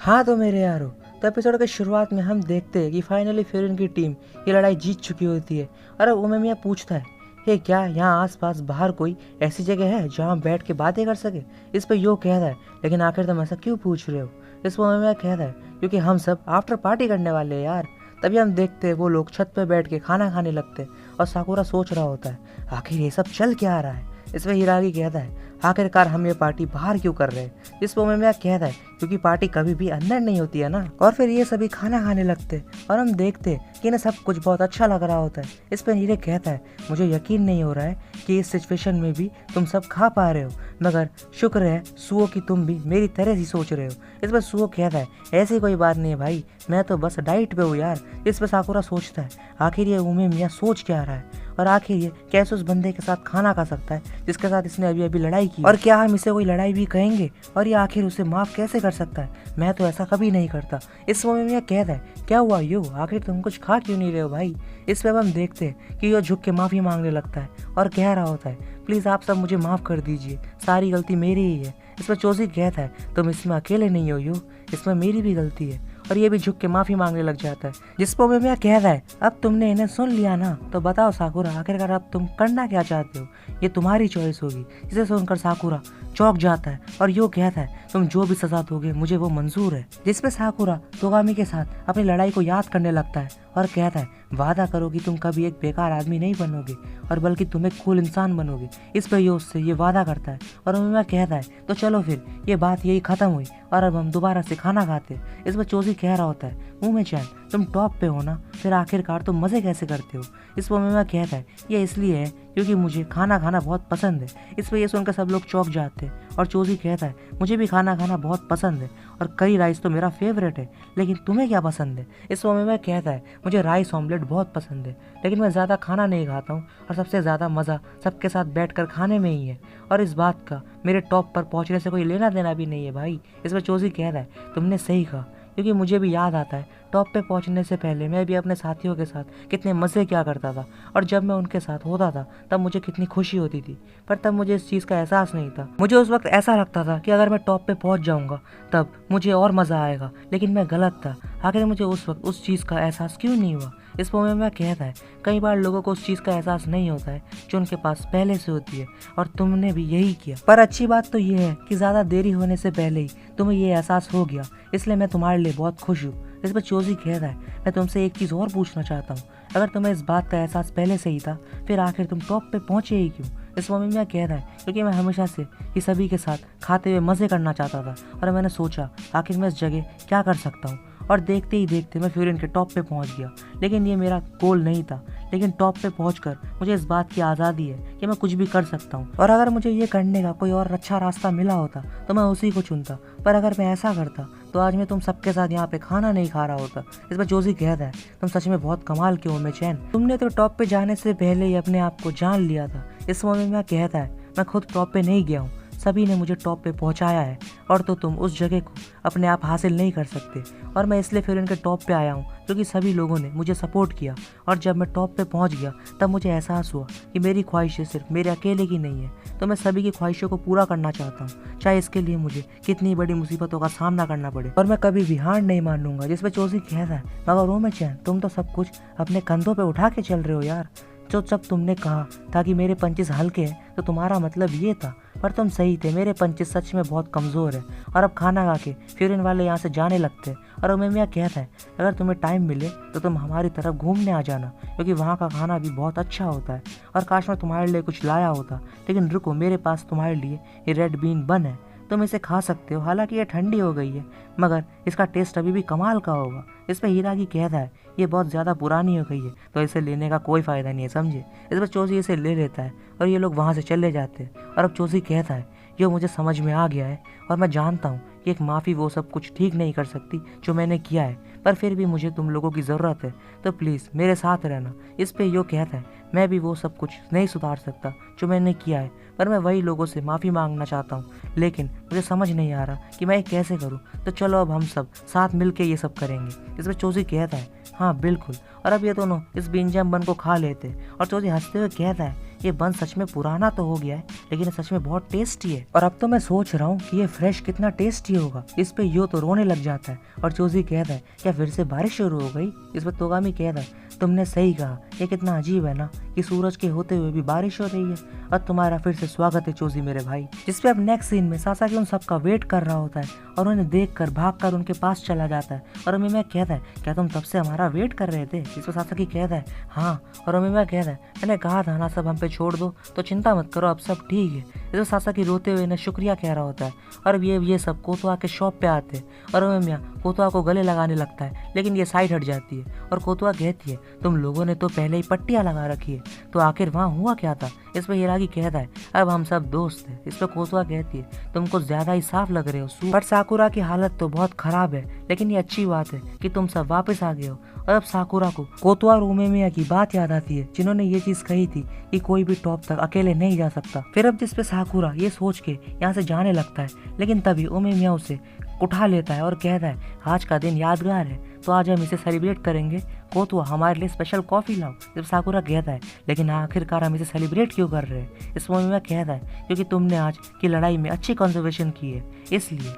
हाँ तो मेरे यारो, तो एपिसोड की शुरुआत में हम देखते हैं कि फाइनली फ्यूरिन की टीम ये लड़ाई जीत चुकी होती है। और अब उमेमिया पूछता है, हे क्या यहाँ आसपास बाहर कोई ऐसी जगह है जहाँ हम बैठ के बातें कर सके। इस पर यो कहता है, लेकिन आखिर तुम ऐसा क्यों पूछ रहे हो। इस पर उमेमिया कहता है, क्योंकि हम सब आफ्टर पार्टी करने वाले हैं यार। तभी हम देखते हैं वो लोग छत पे बैठ के खाना खाने लगते हैं और साकुरा सोच रहा होता है आखिर ये सब चल क्या रहा है। इस पर हिरागी कहता है, आखिरकार हम ये पार्टी बाहर क्यों कर रहे हैं। इस पर उमेमिया कहता है, क्योंकि पार्टी कभी भी अंदर नहीं होती है ना। और फिर ये सभी खाना खाने लगते और हम देखते कि इन्हें सब कुछ बहुत अच्छा लग रहा होता है। इस पर नीरे कहता है, मुझे यकीन नहीं हो रहा है कि इस सिचुएशन में भी तुम सब खा पा रहे हो, मगर शुक्र है सुओ कि तुम भी मेरी तरह ही सोच रहे हो। इस पर सुओ कहता है, ऐसी कोई बात नहीं है भाई, मैं तो बस डाइट पे हूँ यार। इस पर साकुरा सोचता है, आखिर ये उमेमिया सोच क्या रहा है और आखिर ये कैसे उस बंदे के साथ खाना खा सकता है जिसके साथ इसने अभी अभी लड़ाई की, और क्या हम इसे कोई लड़ाई भी कहेंगे, और ये आखिर उसे माफ कैसे कर सकता है। मैं तो ऐसा कभी नहीं करता। इस समय में कहता है, क्या हुआ यो, आखिर तुम कुछ खा क्यों नहीं रहे हो भाई। इस पर हम देखते हैं कि यो झुक के माफी मांगने लगता है और कह रहा होता है, प्लीज आप सब मुझे माफ कर दीजिए, सारी गलती मेरी ही है। इस पर चोजी कहता है, तुम इसमें अकेले नहीं हो यो, इसमें मेरी भी गलती है। और ये भी झुक के माफी मांगने लग जाता है। जिस पर उमेमिया कहता है, अब तुमने इन्हें सुन लिया ना, तो बताओ साकुरा आखिरकार अब तुम करना क्या चाहते हो, ये तुम्हारी चॉइस होगी। इसे सुनकर साकुरा चौंक जाता है और यो कहता है, तुम जो भी सजा दोगे मुझे वो मंजूर है। जिसपे साकुरा तोगामी के साथ अपनी लड़ाई को याद करने लगता है और कहता है, वादा करो कि तुम कभी एक बेकार आदमी नहीं बनोगे और बल्कि तुम एक कूल इंसान बनोगे। इस पर यो उससे ये वादा करता है और उमेमिया कहता है, तो चलो फिर ये बात यही खत्म हुई और अब हम दोबारा से खाना खाते। इस पर चोजी कह रहा होता है, मुँह चैन तुम टॉप पे हो ना, फिर आखिरकार तुम मजे कैसे करते हो। इस पर उमेमिया कहता है, ये इसलिए है क्योंकि मुझे खाना खाना बहुत पसंद है। इस पर यह सुनकर सब लोग चौंक जाते हैं और चोजी कहता है, मुझे भी खाना खाना बहुत पसंद है और करी राइस तो मेरा फेवरेट है, लेकिन तुम्हें क्या पसंद है। इस पर मैं कहता है, मुझे राइस ऑमलेट बहुत पसंद है, लेकिन मैं ज़्यादा खाना नहीं खाता हूँ और सबसे ज़्यादा मज़ा सबके साथ बैठकर खाने में ही है, और इस बात का मेरे टॉप पर पहुँचने से कोई लेना देना भी नहीं है भाई। इस पर चोजी कहता है, तुमने सही कहा, क्योंकि मुझे भी याद आता है टॉप पे पहुंचने से पहले मैं भी अपने साथियों के साथ कितने मज़े क्या करता था, और जब मैं उनके साथ होता था तब मुझे कितनी खुशी होती थी। पर तब मुझे इस चीज़ का एहसास नहीं था। मुझे उस वक्त ऐसा लगता था कि अगर मैं टॉप पे पहुंच जाऊंगा तब मुझे और मज़ा आएगा, लेकिन मैं गलत था। आखिर मुझे उस वक्त उस चीज़ का एहसास क्यों नहीं हुआ। इस पोएम में कहता है, कई बार लोगों को उस चीज़ का एहसास नहीं होता है जो उनके पास पहले से होती है, और तुमने भी यही किया। पर अच्छी बात तो ये है कि ज़्यादा देरी होने से पहले ही तुम्हें ये एहसास हो गया, इसलिए मैं तुम्हारे लिए बहुत खुश हूँ। इस पर चोजी कहता है, मैं तुमसे एक चीज़ और पूछना चाहता हूँ, अगर तुम्हें इस बात का एहसास पहले से ही था फिर आखिर तुम टॉप पे पहुँचे ही क्यों। इस मम्मी में कहता है, क्योंकि मैं हमेशा से ये सभी के साथ खाते हुए मज़े करना चाहता था, और मैंने सोचा आखिर मैं इस जगह क्या कर सकता हूँ, और देखते ही देखते मैं फ्यूरिन के टॉप पे पहुँच गया। लेकिन ये मेरा गोल नहीं था, लेकिन टॉप पे पहुंचकर मुझे इस बात की आज़ादी है कि मैं कुछ भी कर सकता हूँ, और अगर मुझे ये करने का कोई और अच्छा रास्ता मिला होता तो मैं उसी को चुनता। पर अगर मैं ऐसा करता तो आज मैं तुम सबके साथ यहाँ पे खाना नहीं खा रहा होता। इस पर जोजी कहता है, तुम सच में बहुत कमाल के हो मेचैन, तुमने तो टॉप पे जाने से पहले ही अपने आप को जान लिया था। इस समय में कहता है, मैं खुद टॉप पे नहीं गया हूँ, सभी ने मुझे टॉप पे पहुंचाया है, और तो तुम उस जगह को अपने आप हासिल नहीं कर सकते, और मैं इसलिए फिर इनके टॉप पे आया हूँ क्योंकि सभी लोगों ने मुझे सपोर्ट किया। और जब मैं टॉप पे पहुंच गया तब मुझे एहसास हुआ कि मेरी ख्वाहिशें सिर्फ मेरे अकेले की नहीं है, तो मैं सभी की ख्वाहिशों को पूरा करना चाहता हूँ, चाहे इसके लिए मुझे कितनी बड़ी मुसीबतों का सामना करना पड़े, और मैं कभी भी हार नहीं मानूंगा। जिस पे चोजी कहता है, मगर रो में चैन तुम तो सब कुछ अपने कंधों पे उठा के चल रहे हो यार। जो जब तुमने कहा था कि मेरे पंचेस हल्के हैं तो तुम्हारा मतलब ये था, पर तुम सही थे, मेरे पंचेस सच में बहुत कमज़ोर है। और अब खाना खा के फ्यूरिन वाले यहाँ से जाने लगते हैं, और उमेमिया कहता है, अगर तुम्हें टाइम मिले तो तुम हमारी तरफ घूमने आ जाना, क्योंकि वहाँ का खाना भी बहुत अच्छा होता है, और काश मैं तुम्हारे लिए कुछ लाया होता, लेकिन रुको, मेरे पास तुम्हारे लिए ये रेड बीन बन है, तुम इसे खा सकते हो। हालांकि ये ठंडी हो गई है, मगर इसका टेस्ट अभी भी कमाल का होगा। इस पर हिरागी कहता है, ये बहुत ज़्यादा पुरानी हो गई है तो इसे लेने का कोई फ़ायदा नहीं है, समझे। इस पर चोजी इसे ले लेता है और ये लोग वहाँ से चले जाते हैं। और अब चोजी कहता है, ये मुझे समझ में आ गया है, और मैं जानता हूँ कि एक माफ़ी वो सब कुछ ठीक नहीं कर सकती जो मैंने किया है, पर फिर भी मुझे तुम लोगों की ज़रूरत है, तो प्लीज़ मेरे साथ रहना। इस पे यो कहता है, मैं भी वो सब कुछ नहीं सुधार सकता जो मैंने किया है, पर मैं वही लोगों से माफ़ी मांगना चाहता हूँ, लेकिन मुझे समझ नहीं आ रहा कि मैं कैसे करूँ, तो चलो अब हम सब साथ मिल के ये सब करेंगे। इस पर चोजी कहता है, हाँ बिल्कुल, और अब ये दोनों इस बिंजम बन को खा लेते, और चोजी हंसते हुए कहता है, ये बन सच में पुराना तो हो गया है, लेकिन ये सच में बहुत टेस्टी है। और अब तो मैं सोच रहा हूँ कि ये फ्रेश कितना टेस्टी होगा। इस पे यो तो रोने लग जाता है और जोजी कहता है क्या फिर से बारिश शुरू हो गई। इस पे तोगामी कहता है तुमने सही कहा, ये कितना अजीब है ना कि सूरज के होते हुए भी बारिश हो रही है। और तुम्हारा फिर से स्वागत है चोजी मेरे भाई। जिसपे अब नेक्स्ट सीन में सासाकी उन सबका वेट कर रहा होता है और उन्हें देखकर भागकर उनके पास चला जाता है। और अमीमा कहता है क्या तुम तब से हमारा वेट कर रहे थे। जिसपे सासाकी कहता है हाँ। और अमीमा कहता है मैंने कहा था ना सब हम पे छोड़ दो, तो चिंता मत करो अब सब ठीक है। जिसपे सासाकी रोते हुए इन्हें शुक्रिया कह रहा होता है। और अब ये सब कोतुआ के शॉप पे आते हैं और अमीमा कोतुआ को गले लगाने लगता है, लेकिन ये साइड हट जाती है। और कोतुआ कहती है तुम लोगों ने तो पहले ही पट्टियां लगा रखी है, तो आखिर वहाँ हुआ क्या था। इस पे हिरागी कहता है अब हम सब दोस्त हैं। इस पे कोतुआ कहती है तुम कुछ ज्यादा ही साफ लग रहे हो। पर साकुरा की हालत तो बहुत खराब है, लेकिन ये अच्छी बात है कि तुम सब वापस आ गए हो। और अब साकुरा को कोतुआ और उमेमिया की बात याद आती है, जिन्होंने ये चीज कही थी कि कोई भी टॉप तक अकेले नहीं जा सकता। फिर अब जिसपे साकुरा ये सोच के यहाँ से जाने लगता है, लेकिन तभी उमेमिया उसे उठा लेता है और कहता है आज का दिन यादगार है, तो आज हम इसे सेलिब्रेट करेंगे। कोतुआ हमारे लिए स्पेशल कॉफी लाओ। जब साकुरा कहता है लेकिन आखिरकार हम इसे सेलिब्रेट क्यों कर रहे हैं। इस मूवी में कहता है क्योंकि तुमने आज की लड़ाई में अच्छी कंजर्वेशन की है, इसलिए।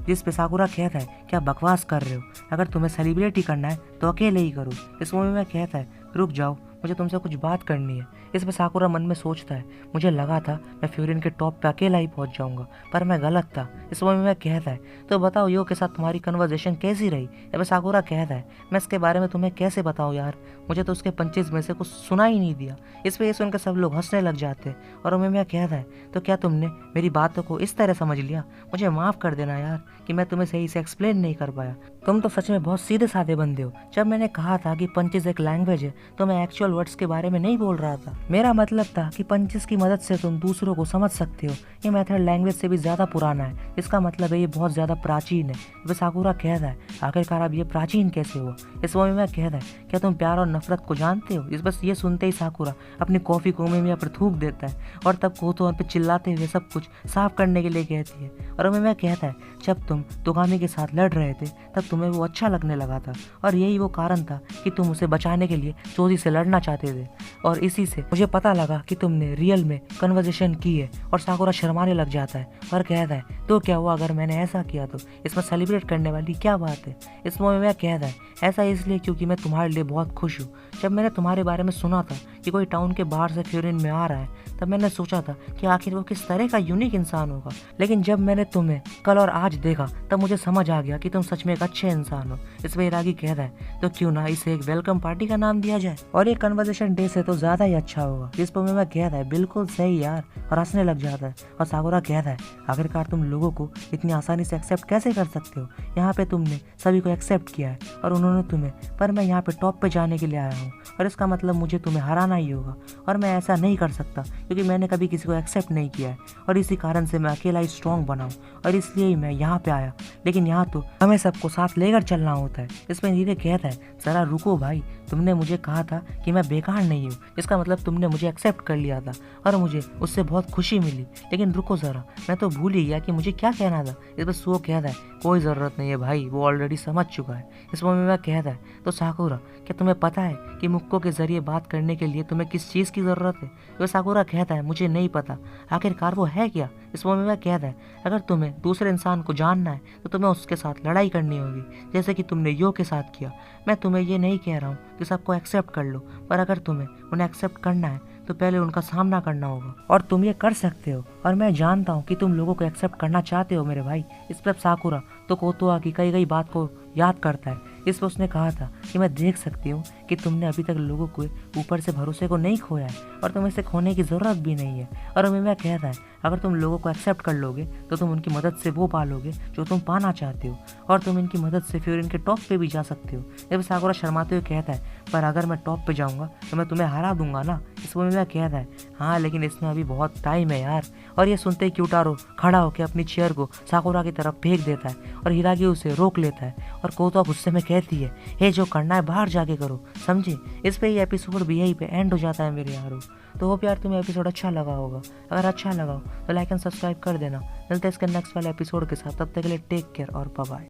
जिस पे साकुरा कहता है क्या बकवास कर रहे हो, अगर तुम्हें सेलिब्रेट ही करना है तो अकेले ही करो। इस मूवी में कहता है रुक जाओ, मुझे तुमसे कुछ बात करनी है। इस पे साकुरा मन में सोचता है मुझे लगा था मैं फ्यूरिन के टॉप पे अकेला ही पहुंच जाऊंगा, पर मैं गलत था। इस मूवी में कहता है तो बताओ यो के साथ तुम्हारी कन्वर्सेशन कैसी रही। अब साकुरा कहता है मैं इसके बारे में तुम्हें कैसे बताऊं यार, मुझे तो उसके पंचेज में से कुछ सुना ही नहीं दिया। इस पे ये सुनकर सब लोग हंसने लग जाते हैं। और उमेमिया कहता है तो क्या तुमने मेरी बातों को इस तरह समझ लिया, मुझे माफ कर देना यार कि मैं तुम्हें सही से एक्सप्लेन नहीं कर पाया। तुम तो सच में बहुत सीधे साधे बंदे हो। जब मैंने कहा था कि पंचेज एक लैंग्वेज है, तो मैं एक्चुअल वर्ड्स के बारे में नहीं बोल रहा था। मेरा मतलब था कि पंचेज की मदद से तुम दूसरों को समझ सकते हो। ये मेथड लैंग्वेज से भी ज्यादा पुराना है, इसका मतलब है ये बहुत ज्यादा प्राचीन है। वह साकुरा कहता है आखिरकार अब ये प्राचीन कैसे हुआ। इस मूवी में कहता है क्या तुम प्यार और नफरत को जानते हो। इस बस ये सुनते ही साकुरा अपनी कॉफी को उमेमिया पर थूक देता है और तब कोतो उन पर चिल्लाते हुए सब कुछ साफ करने के लिए कहती है। और उमेमिया कहता है जब तुम तोगामी के साथ लड़ रहे थे तब तुम्हें वो अच्छा लगने लगा था, और यही वो कारण था कि तुम उसे बचाने के लिए चोजी से लड़ना चाहते थे, और इसी से मुझे पता लगा कि तुमने रियल में कन्वर्सेशन की है। और साकुरा शर्माने लग जाता है और कहता है तो क्या हुआ अगर मैंने ऐसा किया तो, इसमें सेलिब्रेट करने वाली क्या बात है। इस मूवी में कहता है ऐसा इसलिए क्योंकि मैं तुम्हारे लिए बहुत खुश हूँ। जब मैंने तुम्हारे बारे में सुना था कि कोई टाउन के बाहर से फ्यूरिन में आ रहा है, तब मैंने सोचा था कि आखिर वो किस तरह का यूनिक इंसान होगा, लेकिन जब मैंने तुम्हें कल और आज देखा तब मुझे समझ आ गया कि तुम सच में एक अच्छे इंसान हो। इस वैरागी कहता है तो क्यों ना इसे एक वेलकम पार्टी का नाम दिया जाए, और ये कन्वर्सेशन डे से तो ज्यादा ही अच्छा होगा। जिस पर मैं कहता है बिल्कुल सही यार, और हंसने लग जाता है। और साकुरा कहता है आखिरकार तुम लोगों को इतनी आसानी से एक्सेप्ट कैसे कर सकते हो। यहाँ पे तुमने सभी को एक्सेप्ट किया है और उन्होंने तुम्हें, पर मैं यहाँ पे टॉप पे जाने के लिए आया हूँ, और इसका मतलब मुझे तुम्हें हराना ही होगा। और मैं ऐसा नहीं कर सकता क्योंकि मैंने कभी किसी को एक्सेप्ट नहीं किया है, और इसी कारण से मैं अकेला ही स्ट्रॉन्ग बना हूँ, और इसलिए ही मैं यहाँ पे आया। लेकिन यहाँ तो हमें सबको साथ लेकर चलना होता है। इसमें धीरे कहता है जरा रुको भाई, तुमने मुझे कहा था कि मैं बेकार नहीं हूँ, इसका मतलब तुमने मुझे एक्सेप्ट कर लिया था और मुझे उससे बहुत खुशी मिली। लेकिन रुको जरा, मैं तो भूल ही गया कि मुझे क्या कहना था। इस पर सुओ कहता है कोई ज़रूरत नहीं है भाई, वो ऑलरेडी समझ चुका है। इस मूवी में कहता है तो साकुरा क्या तुम्हें पता है कि मुक्को के जरिए बात करने के लिए तुम्हें किस चीज़ की ज़रूरत है। वह साकुरा कहता है मुझे नहीं पता, आखिरकार वो है क्या। इस मूवी में कहता है अगर तुम्हें दूसरे इंसान को जानना है तो तुम्हें उसके साथ लड़ाई करनी होगी, जैसे कि तुमने यो के साथ किया। मैं तुम्हें ये नहीं कह रहा हूँ कि सबको एक्सेप्ट कर लो, पर अगर तुम्हें उन्हें एक्सेप्ट करना है तो पहले उनका सामना करना होगा, और तुम ये कर सकते हो। और मैं जानता हूँ कि तुम लोगों को एक्सेप्ट करना चाहते हो मेरे भाई। इस पर साकुरा तो कोतुआ की कई कई बात को याद करता है। इस पर उसने कहा था कि मैं देख सकती हूँ कि तुमने अभी तक लोगों के ऊपर से भरोसे को नहीं खोया है, और तुम्हें इसे खोने की ज़रूरत भी नहीं है। और मैं कहता है अगर तुम लोगों को एक्सेप्ट कर लोगे तो तुम उनकी मदद से वो पालोगे जो तुम पाना चाहते हो, और तुम इनकी मदद से फ्यूरिन के टॉप पे भी जा सकते हो। जब साकुरा शर्माते हुए कहता है पर अगर मैं टॉप पे जाऊँगा तो मैं तुम्हें हरा दूंगा ना। इस मूवी में कहता है हाँ लेकिन इसमें अभी बहुत टाइम है यार। और ये सुनते ही क्यूटारो खड़ा होकर अपनी चेयर को साकुरा की तरफ फेंक देता है, और हिरागी उसे रोक लेता है। और कोतुआ गुस्से में कहती है हे जो करना है बाहर जाके करो, समझे। इस पे ये एपिसोड भी यहीं पे एंड हो जाता है मेरे यारों। तो होप यार तुम्हें एपिसोड अच्छा लगा होगा। अगर अच्छा लगा हो तो लाइक एंड सब्सक्राइब कर देना। मिलते हैं इसके नेक्स्ट वाले एपिसोड के साथ, तब तक के लिए टेक केयर और बाय बाय।